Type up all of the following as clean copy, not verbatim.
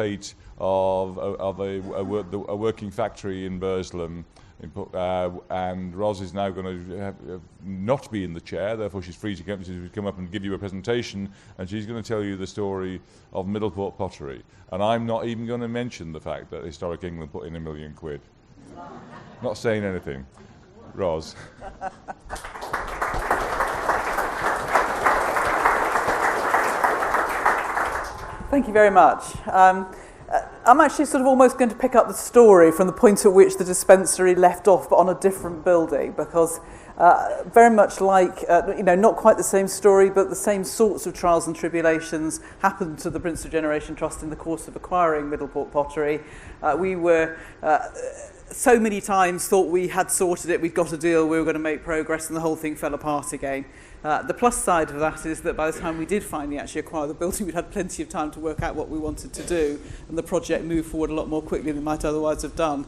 fate of a working factory in Burslem. And Ros is now going to not be in the chair, therefore she's free to come up and give you a presentation, and she's going to tell you the story of Middleport Pottery. And I'm not even going to mention the fact that Historic England put in £1 million. Not saying anything. Ros. Thank you very much. I'm actually sort of almost going to pick up the story from the point at which the dispensary left off, but on a different building, because very much like, not quite the same story, but the same sorts of trials and tribulations happened to the Prince Regeneration Trust in the course of acquiring Middleport Pottery. We were so many times thought we had sorted it, we'd got a deal, we were going to make progress, and the whole thing fell apart again. The plus side of that is that by the time we did finally actually acquire the building, we'd had plenty of time to work out what we wanted to do, and the project moved forward a lot more quickly than it might otherwise have done.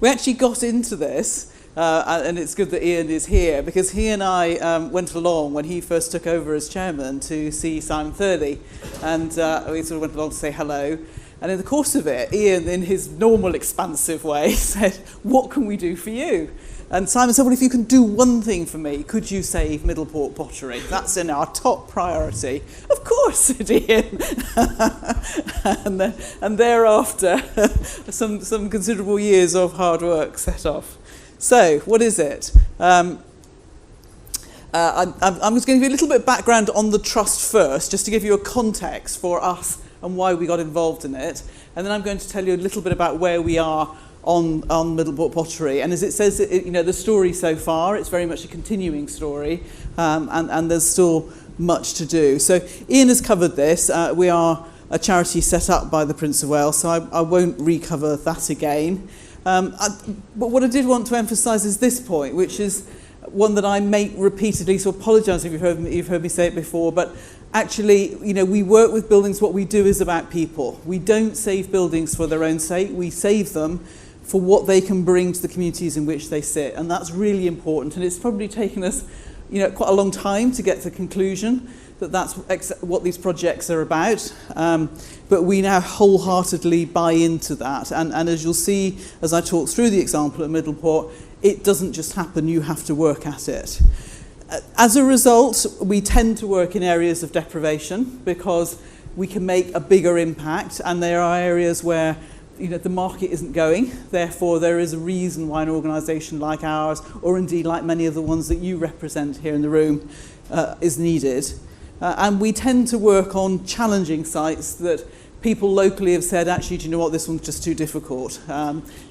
We actually got into this, and it's good that Ian is here, because he and I went along when he first took over as chairman to see Simon Thurley, and we sort of went along to say hello. And in the course of it, Ian, in his normal expansive way, said, "What can we do for you?" And Simon said, "Well, if you can do one thing for me, could you save Middleport Pottery? That's in our top priority." "Of course," said Ian. and thereafter, some considerable years of hard work set off. So, what is it? I'm just going to give you a little bit of background on the trust first, just to give you a context for us and why we got involved in it. And then I'm going to tell you a little bit about where we are on Middleport Pottery. And as it says, the story so far, it's very much a continuing story, and there's still much to do. So Ian has covered this. We are a charity set up by the Prince of Wales, so I won't recover that again. But what I did want to emphasise is this point, which is one that I make repeatedly, so apologise if you've heard me say it before, but actually, we work with buildings. What we do is about people. We don't save buildings for their own sake. We save them for what they can bring to the communities in which they sit. And that's really important. And it's probably taken us, quite a long time to get to the conclusion that that's what these projects are about. But we now wholeheartedly buy into that. And as you'll see, as I talk through the example at Middleport, it doesn't just happen. You have to work at it. As a result, we tend to work in areas of deprivation because we can make a bigger impact, and there are areas where the market isn't going. Therefore, there is a reason why an organisation like ours, or indeed like many of the ones that you represent here in the room, is needed. And we tend to work on challenging sites that people locally have said, actually, do you know what, this one's just too difficult.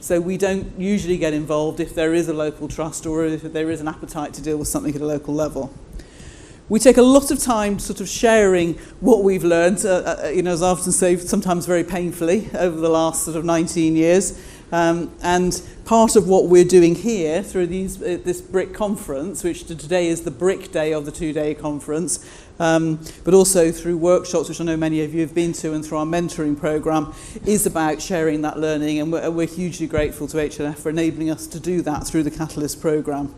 So we don't usually get involved if there is a local trust or if there is an appetite to deal with something at a local level. We take a lot of time sort of sharing what we've learned, as I often say, sometimes very painfully, over the last sort of 19 years. And part of what we're doing here through this BRIC conference, which today is the BRIC day of the 2-day conference, but also through workshops, which I know many of you have been to, and through our mentoring programme, is about sharing that learning. And we're hugely grateful to HLF for enabling us to do that through the Catalyst programme.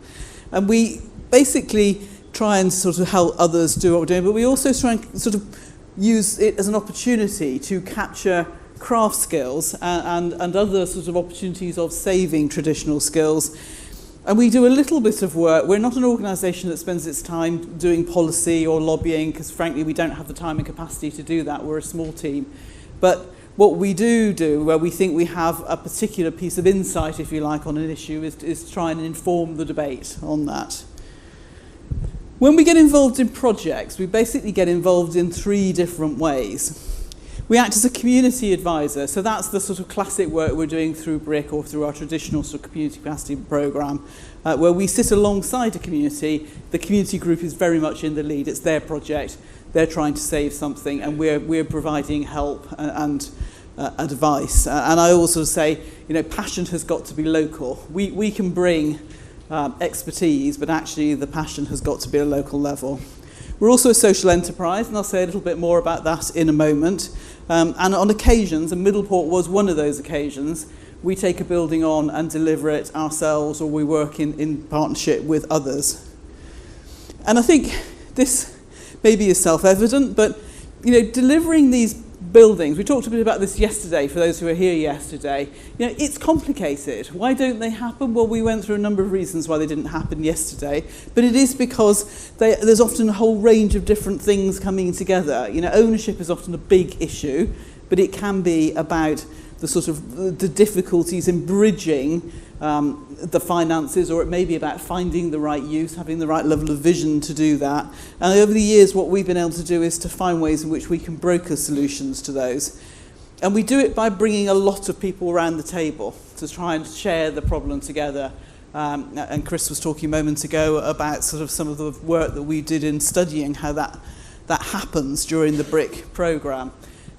And we basically try and sort of help others do what we're doing, but we also try and sort of use it as an opportunity to capture craft skills and other sort of opportunities of saving traditional skills. And we do a little bit of work. We're not an organisation that spends its time doing policy or lobbying, because frankly we don't have the time and capacity to do that. We're a small team. But what we do, where we think we have a particular piece of insight, if you like, on an issue, is try and inform the debate on that. When we get involved in projects, we basically get involved in 3 different ways. We act as a community advisor, so that's the sort of classic work we're doing through BRIC or through our traditional sort of community capacity programme, where we sit alongside a community. The community group is very much in the lead. It's their project. They're trying to save something, and we're providing help and advice. And I also say, passion has got to be local. We can bring expertise, but actually the passion has got to be at a local level. We're also a social enterprise, and I'll say a little bit more about that in a moment. And on occasions, and Middleport was one of those occasions, we take a building on and deliver it ourselves, or we work in partnership with others. And I think this maybe is self-evident, but delivering these buildings. We talked a bit about this yesterday, for those who were here yesterday. You know, it's complicated. Why don't they happen? Well, we went through a number of reasons why they didn't happen yesterday, but it is because there's often a whole range of different things coming together. You know, ownership is often a big issue, but it can be about the sort of the difficulties in bridging the finances, or it may be about finding the right use, having the right level of vision to do that. And over the years, what we've been able to do is to find ways in which we can broker solutions to those. And we do it by bringing a lot of people around the table to try and share the problem together. And Chris was talking moments ago about sort of some of the work that we did in studying how that happens during the BRIC programme.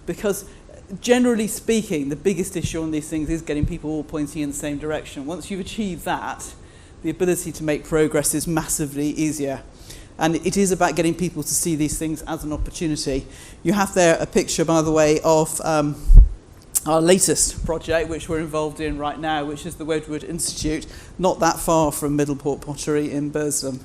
Because generally speaking, the biggest issue on these things is getting people all pointing in the same direction. Once you've achieved that, the ability to make progress is massively easier. And it is about getting people to see these things as an opportunity. You have there a picture, by the way, of our latest project, which we're involved in right now, which is the Wedgwood Institute, not that far from Middleport Pottery in Burslem.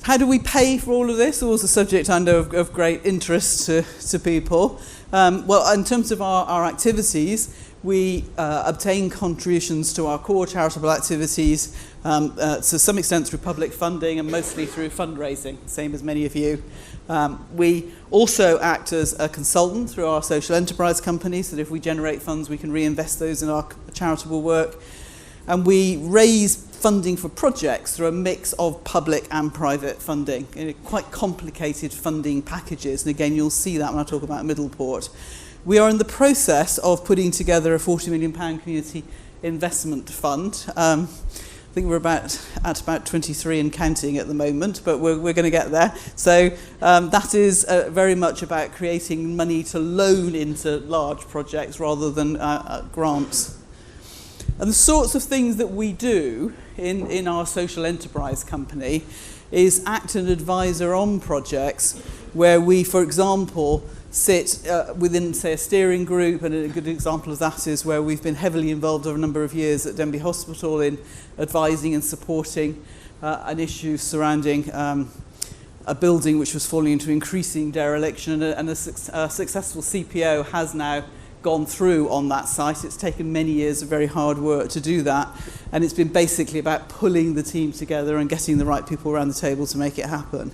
How do we pay for all of this? Always a subject I know of great interest to people. Well, in terms of our activities, we obtain contributions to our core charitable activities to some extent through public funding and mostly through fundraising, same as many of you. We also act as a consultant through our social enterprise company, so that if we generate funds, we can reinvest those in our charitable work. And we raise funding for projects through a mix of public and private funding, quite complicated funding packages. And again, you'll see that when I talk about Middleport. We are in the process of putting together a £40 million community investment fund. I think we're at about 23 and counting at the moment, but we're going to get there. So that is very much about creating money to loan into large projects rather than grants. And the sorts of things that we do in our social enterprise company is act an advisor on projects where we, for example, sit within, say, a steering group, and a good example of that is where we've been heavily involved over a number of years at Denby Hospital in advising and supporting an issue surrounding a building which was falling into increasing dereliction, and a successful CPO has now gone through on that site. It's taken many years of very hard work to do that, and it's been basically about pulling the team together and getting the right people around the table to make it happen.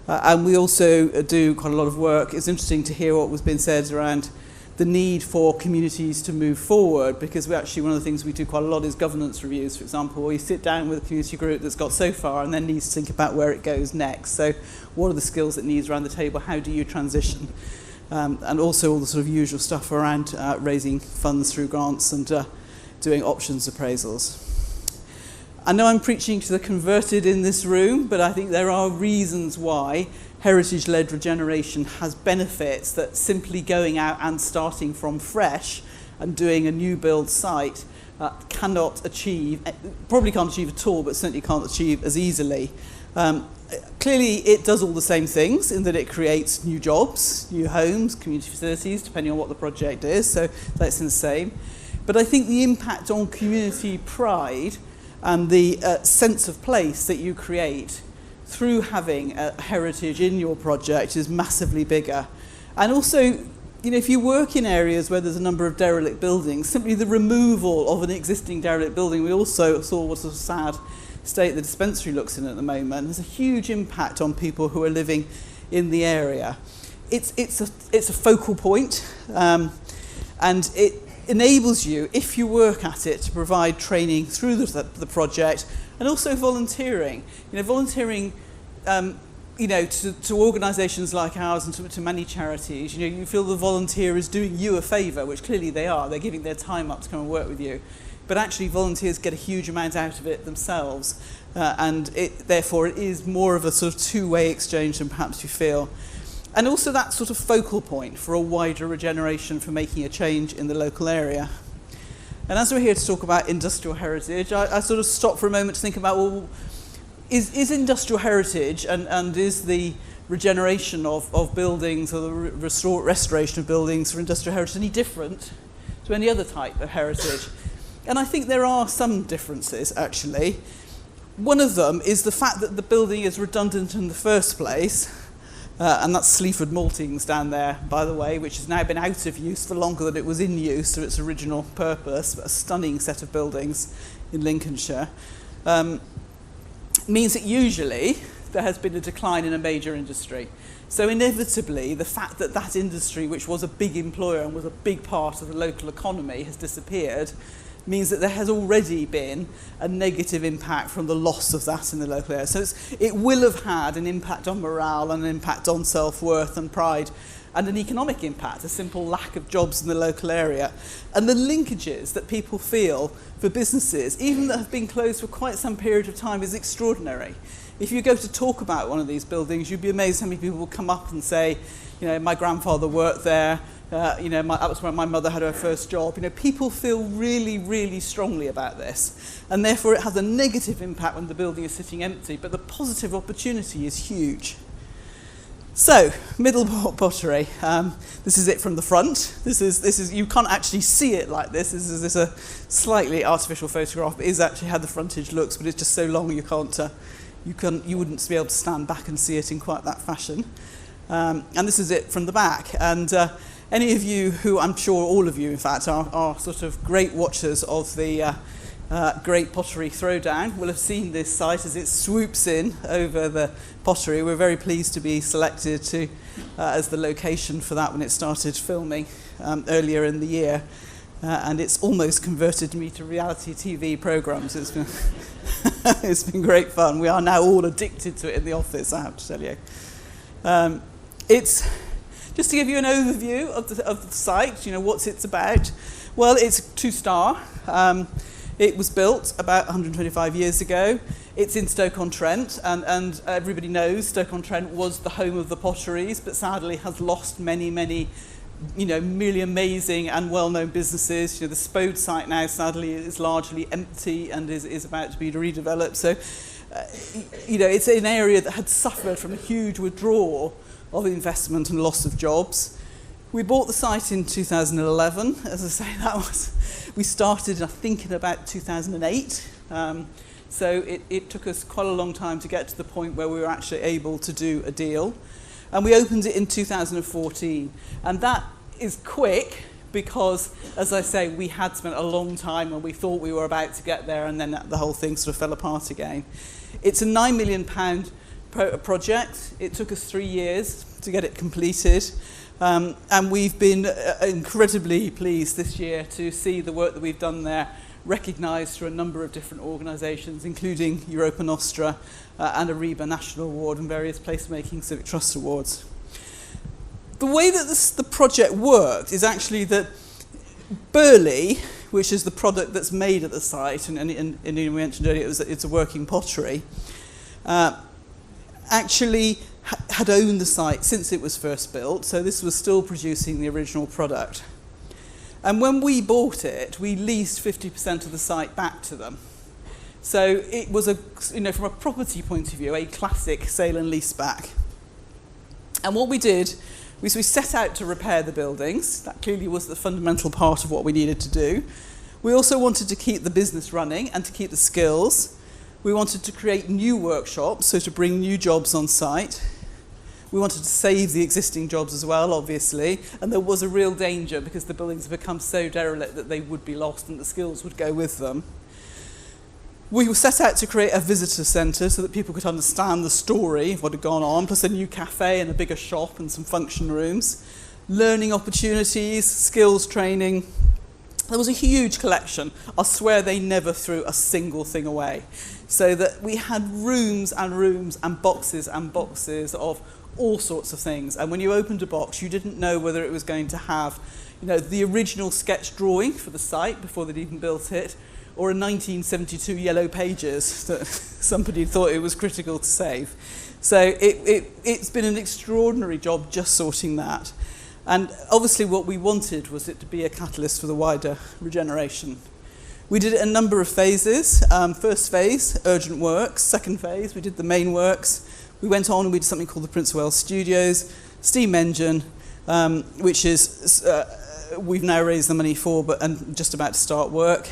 And we also do quite a lot of work. It's interesting to hear what was being said around the need for communities to move forward, because one of the things we do quite a lot is governance reviews, for example, where you sit down with a community group that's got so far and then needs to think about where it goes next. So what are the skills it needs around the table? How do you transition? And also all the sort of usual stuff around raising funds through grants and doing options appraisals. I know I'm preaching to the converted in this room, but I think there are reasons why heritage-led regeneration has benefits that simply going out and starting from fresh and doing a new build site cannot achieve, probably can't achieve at all, but certainly can't achieve as easily. Clearly, it does all the same things in that it creates new jobs, new homes, community facilities, depending on what the project is, so that's the same. But I think the impact on community pride and the sense of place that you create through having a heritage in your project is massively bigger. And also, you know, if you work in areas where there's a number of derelict buildings, simply the removal of an existing derelict building, we also saw what sort of sad state the dispensary looks in at the moment, there's a huge impact on people who are living in the area. It's a focal point, and it enables you, if you work at it, to provide training through the project, and also volunteering. You know, volunteering, to organisations like ours and to many charities, you know, you feel the volunteer is doing you a favour, which clearly they are. They're giving their time up to come and work with you. But actually volunteers get a huge amount out of it themselves, and therefore it is more of a sort of two-way exchange than perhaps you feel. And also that sort of focal point for a wider regeneration, for making a change in the local area. And as we're here to talk about industrial heritage, I sort of stop for a moment to think about, well, is industrial heritage and is the regeneration of buildings, or the restoration of buildings for industrial heritage any different to any other type of heritage? And I think there are some differences, actually. One of them is the fact that the building is redundant in the first place And that's Sleaford Maltings down there, by the way, which has now been out of use for longer than it was in use to its original purpose, but a stunning set of buildings in Lincolnshire. Means that usually there has been a decline in a major industry. So inevitably, the fact that that industry, which was a big employer and was a big part of the local economy, has disappeared, means that there has already been a negative impact from the loss of that in the local area. So it will have had an impact on morale and an impact on self-worth and pride and an economic impact, a simple lack of jobs in the local area. And the linkages that people feel for businesses, even that have been closed for quite some period of time, is extraordinary. If you go to talk about one of these buildings, you'd be amazed how many people will come up and say, my grandfather worked there, that was where my mother had her first job. People feel really, really strongly about this, and therefore it has a negative impact when the building is sitting empty, but the positive opportunity is huge. So, Middleport Pottery. This is it from the front. This is you can't actually see it like this. This is a slightly artificial photograph. It is actually how the frontage looks, but it's just so long you wouldn't be able to stand back and see it in quite that fashion. And this is it from the back. And any of you who, I'm sure all of you in fact, are sort of great watchers of the Great Pottery Throwdown will have seen this site as it swoops in over the pottery. We're very pleased to be selected as the location for that when it started filming earlier in the year. And it's almost converted me to reality TV programmes. It's been, it's been great fun. We are now all addicted to it in the office, I have to tell you. It's just to give you an overview of the site, what's it's about. Well, it's 2-star. It was built about 125 years ago. It's in Stoke-on-Trent, and everybody knows Stoke-on-Trent was the home of the Potteries, but sadly has lost many, really amazing and well-known businesses. The Spode site now, sadly, is largely empty and is about to be redeveloped. So, it's an area that had suffered from a huge withdrawal of investment and loss of jobs. We bought the site in 2011. As I say, we started, I think, in about 2008. So it took us quite a long time to get to the point where we were actually able to do a deal. And we opened it in 2014. And that is quick because, as I say, we had spent a long time and we thought we were about to get there, and then the whole thing sort of fell apart again. It's a £9 million project. It took us 3 years to get it completed. And we've been incredibly pleased this year to see the work that we've done there recognised through a number of different organisations, including Europa Nostra and a REBA National Award and various placemaking Civic Trust Awards. The way that the project worked is actually that Burley, which is the product that's made at the site, and we mentioned earlier it's a working pottery, actually had owned the site since it was first built, so this was still producing the original product. And when we bought it, we leased 50% of the site back to them. So it was, from a property point of view, a classic sale and lease back. And what we did was we set out to repair the buildings. That clearly was the fundamental part of what we needed to do. We also wanted to keep the business running and to keep the skills. We wanted to create new workshops, so to bring new jobs on site. We wanted to save the existing jobs as well, obviously, and there was a real danger because the buildings have become so derelict that they would be lost and the skills would go with them. We set out to create a visitor centre so that people could understand the story of what had gone on, plus a new cafe and a bigger shop and some function rooms. Learning opportunities, skills training. There was a huge collection. I swear they never threw a single thing away. So that we had rooms and rooms and boxes of all sorts of things. And when you opened a box, you didn't know whether it was going to have, the original sketch drawing for the site before they'd even built it, or a 1972 yellow pages that somebody thought it was critical to save. So it's been an extraordinary job just sorting that. And obviously what we wanted was it to be a catalyst for the wider regeneration. We did it in a number of phases. First phase, urgent works. Second phase, we did the main works. We went on and we did something called the Prince of Wales Studios, steam engine, which is we've now raised the money for and just about to start work.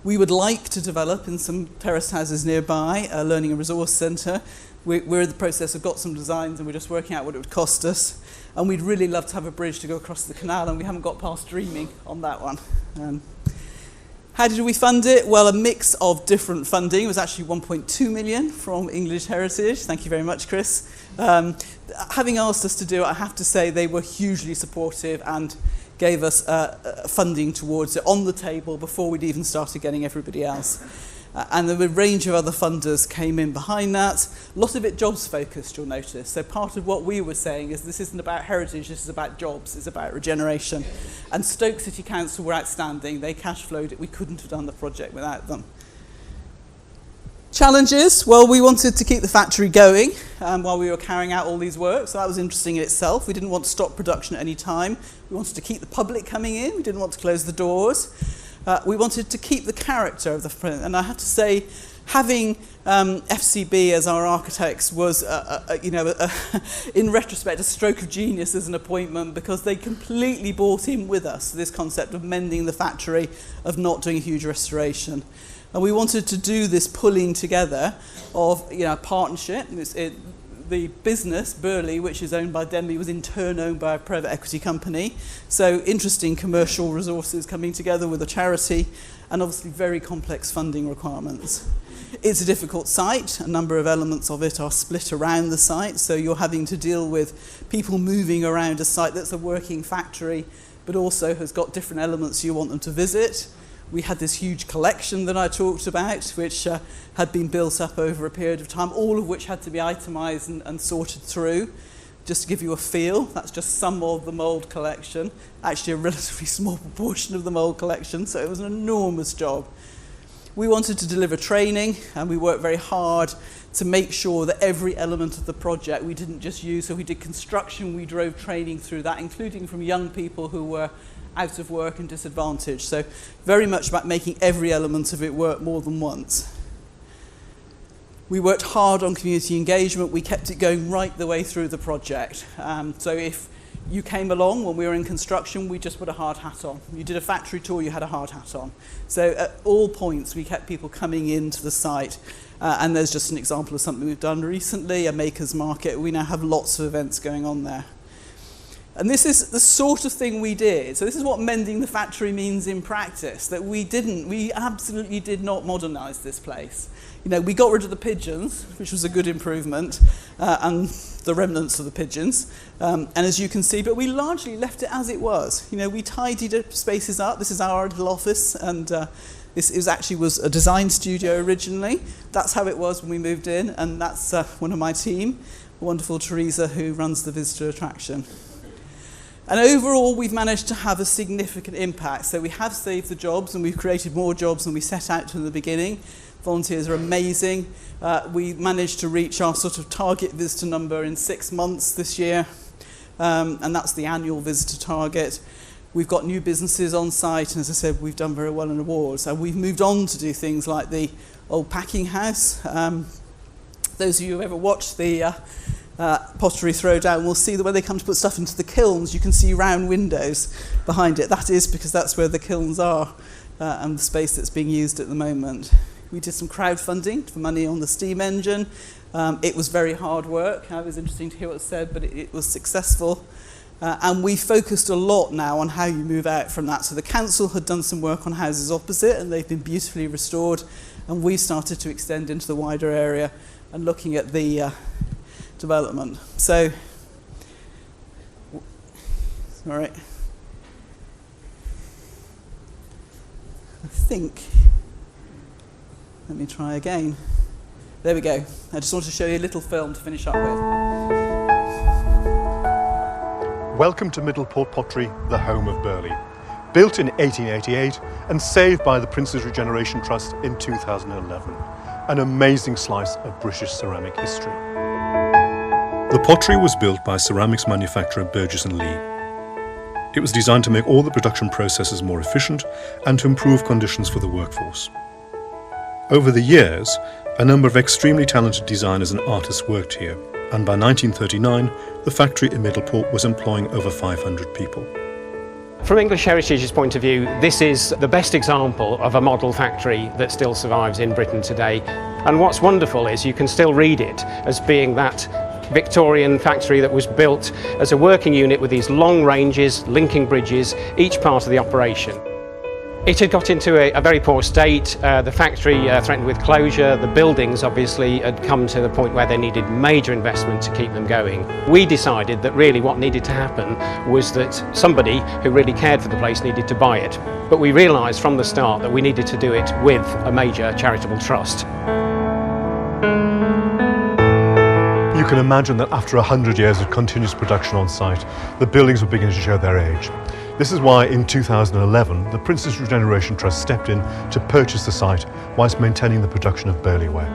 We would like to develop in some terraced houses nearby a learning and resource centre. We're in the process of got some designs and we're just working out what it would cost us. And we'd really love to have a bridge to go across the canal, and we haven't got past dreaming on that one. How did we fund it? Well, a mix of different funding. It was actually 1.2 million from English Heritage. Thank you very much, Chris. Having asked us to do it, I have to say they were hugely supportive and gave us funding towards it on the table before we'd even started getting everybody else. And a range of other funders came in behind that. A lot of it jobs focused, you'll notice. So part of what we were saying is this isn't about heritage, this is about jobs, it's about regeneration. And Stoke City Council were outstanding. They cash flowed it. We couldn't have done the project without them. Challenges, well, we wanted to keep the factory going while we were carrying out all these works. So that was interesting in itself. We didn't want to stop production at any time. We wanted to keep the public coming in. We didn't want to close the doors. We wanted to keep the character of the print, and I have to say, having FCB as our architects was, in retrospect, a stroke of genius as an appointment, because they completely bought in with us this concept of mending the factory, of not doing a huge restoration. And we wanted to do this pulling together of partnership. The business, Burley, which is owned by Denby, was in turn owned by a private equity company. So interesting commercial resources coming together with a charity, and obviously very complex funding requirements. It's a difficult site. A number of elements of it are split around the site. So you're having to deal with people moving around a site that's a working factory, but also has got different elements you want them to visit. We had this huge collection that I talked about, which had been built up over a period of time, all of which had to be itemised and sorted through. Just to give you a feel, that's just some of the mould collection, actually a relatively small proportion of the mould collection, so it was an enormous job. We wanted to deliver training, and we worked very hard to make sure that every element of the project we didn't just use. So we did construction, we drove training through that, including from young people who were out of work and disadvantaged. So very much about making every element of it work more than once. We worked hard on community engagement. We kept it going right the way through the project. So if you came along when we were in construction, we just put a hard hat on. You did a factory tour, you had a hard hat on. So at all points, we kept people coming into the site. And there's just an example of something we've done recently, a maker's market. We now have lots of events going on there. And this is the sort of thing we did. So this is what mending the factory means in practice, that we absolutely did not modernise this place. We got rid of the pigeons, which was a good improvement, and the remnants of the pigeons. And as you can see, but we largely left it as it was. We tidied spaces up. This is our little office, and this was a design studio originally. That's how it was when we moved in, and that's one of my team, the wonderful Teresa, who runs the visitor attraction. And overall, we've managed to have a significant impact. So we have saved the jobs, and we've created more jobs than we set out to in the beginning. Volunteers are amazing. We managed to reach our sort of target visitor number in 6 months this year, and that's the annual visitor target. We've got new businesses on site, and as I said, we've done very well in awards. And we've moved on to do things like the old packing house. Those of you who've ever watched the pottery throwdown will see that when they come to put stuff into the kilns, you can see round windows behind it. That is because that's where the kilns are and the space that's being used at the moment. We did some crowdfunding for money on the steam engine. It was very hard work. It was interesting to hear what was said, but it was successful. And we focused a lot now on how you move out from that. So the council had done some work on houses opposite, and they've been beautifully restored. And we started to extend into the wider area and looking at the development. So, all right. I think, let me try again. There we go. I just want to show you a little film to finish up with. Welcome to Middleport Pottery, the home of Burley. Built in 1888 and saved by the Prince's Regeneration Trust in 2011. An amazing slice of British ceramic history. The pottery was built by ceramics manufacturer Burgess & Lee. It was designed to make all the production processes more efficient and to improve conditions for the workforce. Over the years, a number of extremely talented designers and artists worked here, and by 1939, the factory in Middleport was employing over 500 people. From English Heritage's point of view, this is the best example of a model factory that still survives in Britain today. And what's wonderful is you can still read it as being that Victorian factory that was built as a working unit with these long ranges, linking bridges, each part of the operation. It had got into a very poor state. The factory threatened with closure. The buildings obviously had come to the point where they needed major investment to keep them going. We decided that really what needed to happen was that somebody who really cared for the place needed to buy it. But we realised from the start that we needed to do it with a major charitable trust. You can imagine that after 100 years of continuous production on site, the buildings were beginning to show their age. This is why in 2011 the Prince's Regeneration Trust stepped in to purchase the site whilst maintaining the production of Burley ware.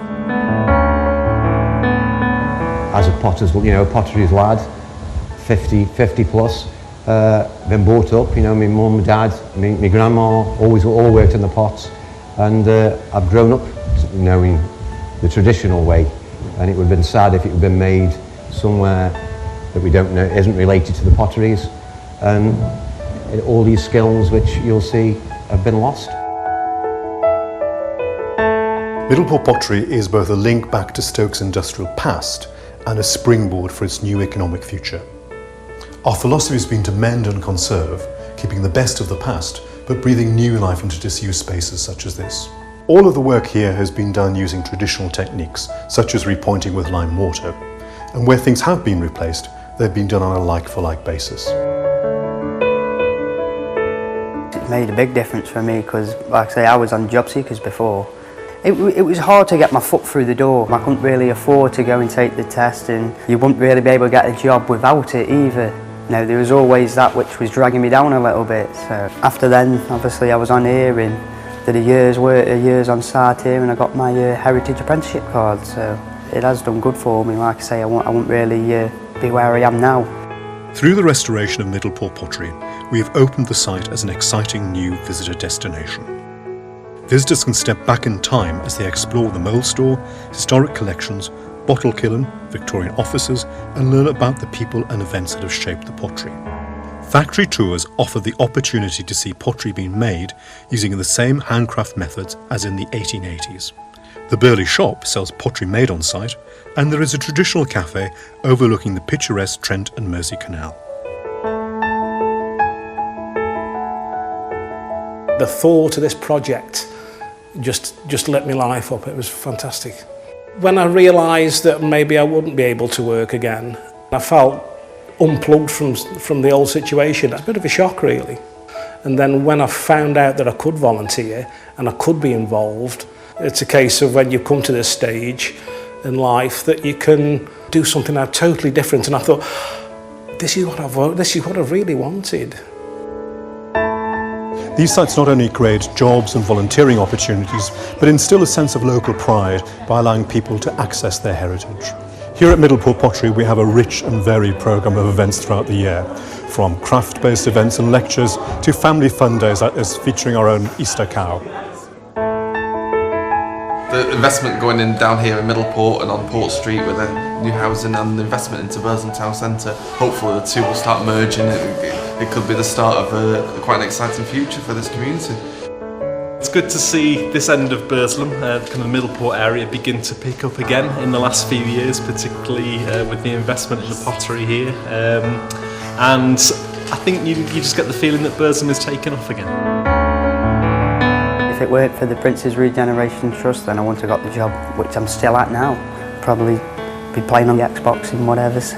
As a potter's, Potteries lad, 50 plus, been brought up, my mum, my dad, my grandma all worked in the pots, and I've grown up knowing the traditional way, and it would have been sad if it had been made somewhere that we don't know, isn't related to the potteries, and all these skills which you'll see have been lost. Middleport Pottery is both a link back to Stoke's industrial past and a springboard for its new economic future. Our philosophy has been to mend and conserve, keeping the best of the past, but breathing new life into disused spaces such as this. All of the work here has been done using traditional techniques, such as repointing with lime mortar, and where things have been replaced, they've been done on a like-for-like basis. It made a big difference for me because, like I say, I was on job seekers before. It was hard to get my foot through the door. I couldn't really afford to go and take the test, and you wouldn't really be able to get a job without it either. There was always that which was dragging me down a little bit. So after then, obviously I was on here and did a year's work, a year's on site here, and I got my Heritage Apprenticeship card. So it has done good for me. Like I say, I wouldn't really be where I am now. Through the restoration of Middleport Pottery, we have opened the site as an exciting new visitor destination. Visitors can step back in time as they explore the mould store, historic collections, bottle kiln, Victorian offices, and learn about the people and events that have shaped the pottery. Factory tours offer the opportunity to see pottery being made using the same handcraft methods as in the 1880s. The Burley shop sells pottery made on site, and there is a traditional cafe overlooking the picturesque Trent and Mersey Canal. The thought of this project just lit my life up. It was fantastic. When I realised that maybe I wouldn't be able to work again, I felt unplugged from the old situation. It's a bit of a shock, really. And then when I found out that I could volunteer and I could be involved, it's a case of when you come to this stage in life that you can do something now totally different. And I thought, this is what I've really wanted. These sites not only create jobs and volunteering opportunities, but instill a sense of local pride by allowing people to access their heritage. Here at Middleport Pottery, we have a rich and varied programme of events throughout the year, from craft-based events and lectures to family fun days like this featuring our own Easter cow. The investment going in down here in Middleport and on Port Street with the new housing and the investment into Boulton Town Centre, hopefully the two will start merging. It could be the start of quite an exciting future for this community. It's good to see this end of Burslem, the kind of Middleport area, begin to pick up again in the last few years, particularly with the investment in the pottery here. And I think you just get the feeling that Burslem is taking off again. If it weren't for the Prince's Regeneration Trust, then I wouldn't have got the job, which I'm still at now. Probably be playing on the Xbox and whatever. So.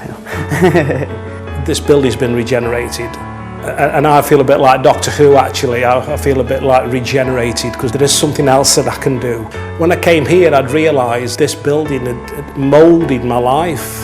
This building's been regenerated. And I feel a bit like Doctor Who, actually. I feel a bit like regenerated because there is something else that I can do. When I came here, I'd realised this building had moulded my life.